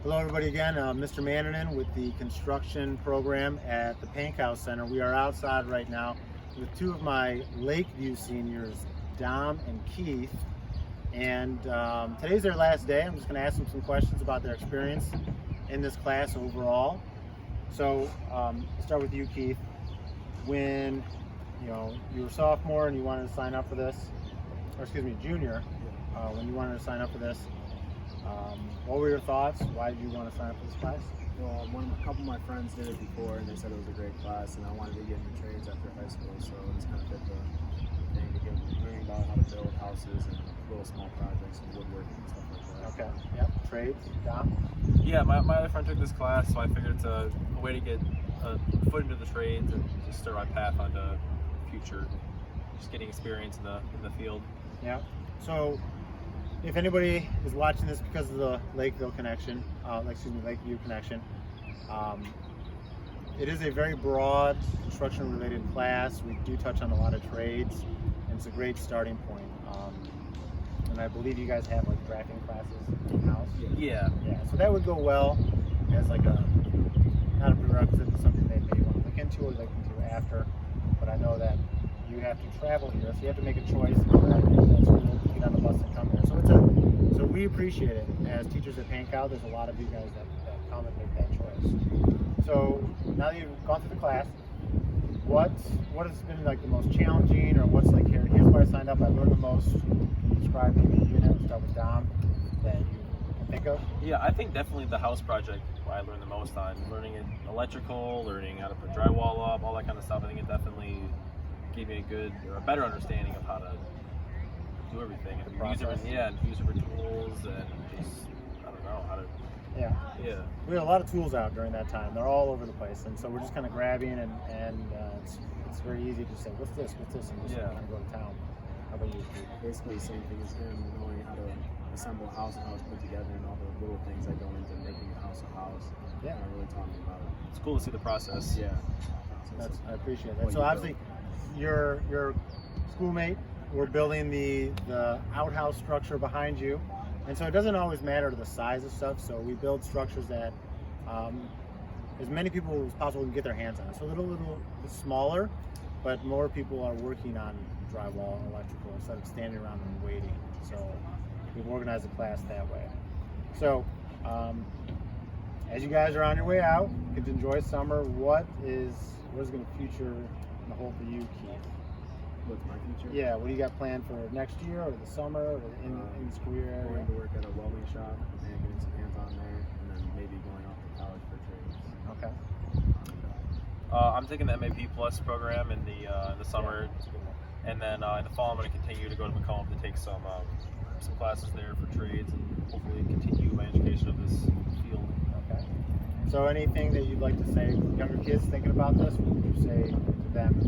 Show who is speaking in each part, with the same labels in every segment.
Speaker 1: Hello everybody again, Mr. Mannanen with the construction program at the Pankow Center. We are outside right now with two of my Lakeview seniors, Dom and Keith. And today's their last day. I'm just going to ask them some questions about their experience in this class overall. So start with you, Keith. When you were sophomore and you wanted to sign up for this, or excuse me, junior, when you wanted to sign up for this, what were your thoughts? Why did you want to sign up for this class?
Speaker 2: Well, a couple of my friends did it before, and they said it was a great class, and I wanted to get into trades after high school, so it's kind of fit the thing to get learning about how to build houses and little small projects and woodworking and stuff like that.
Speaker 1: Okay, yep. Trades, Dom?
Speaker 3: Yeah, my other friend took this class, so I figured it's a way to get a foot into the trades and just start my path onto future, just getting experience in the field.
Speaker 1: Yeah. So, if anybody is watching this because of the Lakeview connection, it is a very broad construction-related class. We do touch on a lot of trades, and it's a great starting point. And I believe you guys have like drafting classes in-house.
Speaker 3: Yeah.
Speaker 1: Yeah. So that would go well as like not a prerequisite, but something they maybe want to look into or look into after. But I know that you have to travel here, so you have to make a choice. Get on the bus and come here. So we appreciate it. As teachers at Pankow, there's a lot of you guys that come and make that choice. So now that you've gone through the class, what has been like the most challenging, or what's like here's where I signed up, I learned the most? Can you describe maybe a unit, start with Dom, that you can think of?
Speaker 3: Yeah, I think definitely the house project I learned the most on. Learning electrical, learning how to put drywall up, all that kind of stuff. I think it definitely gave me a better understanding of how to do everything and use different tools and just, I don't know, how to.
Speaker 1: Yeah. We had a lot of tools out during that time. They're all over the place, and so we're just kind of grabbing and it's very easy to say, what's this, and just kind of go to town. How about you?
Speaker 2: Basically the same thing as him, knowing how to assemble a house and how it's put together and all the little things that go into making a house a house.
Speaker 1: Yeah.
Speaker 2: Really taught me about it.
Speaker 3: It's cool to see the process.
Speaker 2: Yeah.
Speaker 1: I appreciate that. So obviously, your schoolmate, we're building the outhouse structure behind you, and so it doesn't always matter the size of stuff. So we build structures that as many people as possible can get their hands on. So a little bit smaller, but more people are working on drywall and electrical instead of standing around and waiting. So we've organized the class that way. So as you guys are on your way out, you can enjoy summer. What is going to future hold for you, Keith?
Speaker 2: What's my future?
Speaker 1: Yeah, what do you got planned for next year or the summer or in this career area?
Speaker 2: Going to work at a welding shop and getting some hands on there, and then maybe going off to college for trades.
Speaker 1: Okay.
Speaker 3: I'm taking the MAP Plus program in the summer, and then in the fall I'm going to continue to go to Macomb to take some classes there for trades and hopefully continue my education of this field.
Speaker 1: Okay. So anything that you'd like to say to younger kids thinking about this? What would you say to them?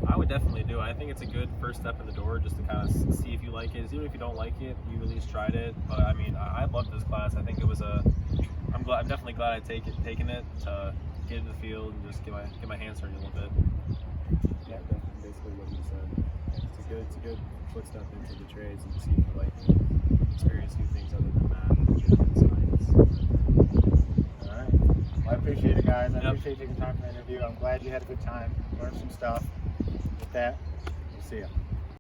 Speaker 3: I would definitely do it. I think it's a good first step in the door just to kind of see if you like it. Even if you don't like it, you at least tried it. But I mean, I loved this class. I think it was I'm definitely glad I've taken it to get into the field and just get my hands dirty a little bit.
Speaker 2: Yeah, definitely. Basically what you said. It's a good footstep into the trades and see if you like it. Experience new things other than math and science.
Speaker 1: All right. Well, I appreciate it, guys. I appreciate taking time for the interview. I'm glad you had a good time. Learned some stuff. With that, we'll see you.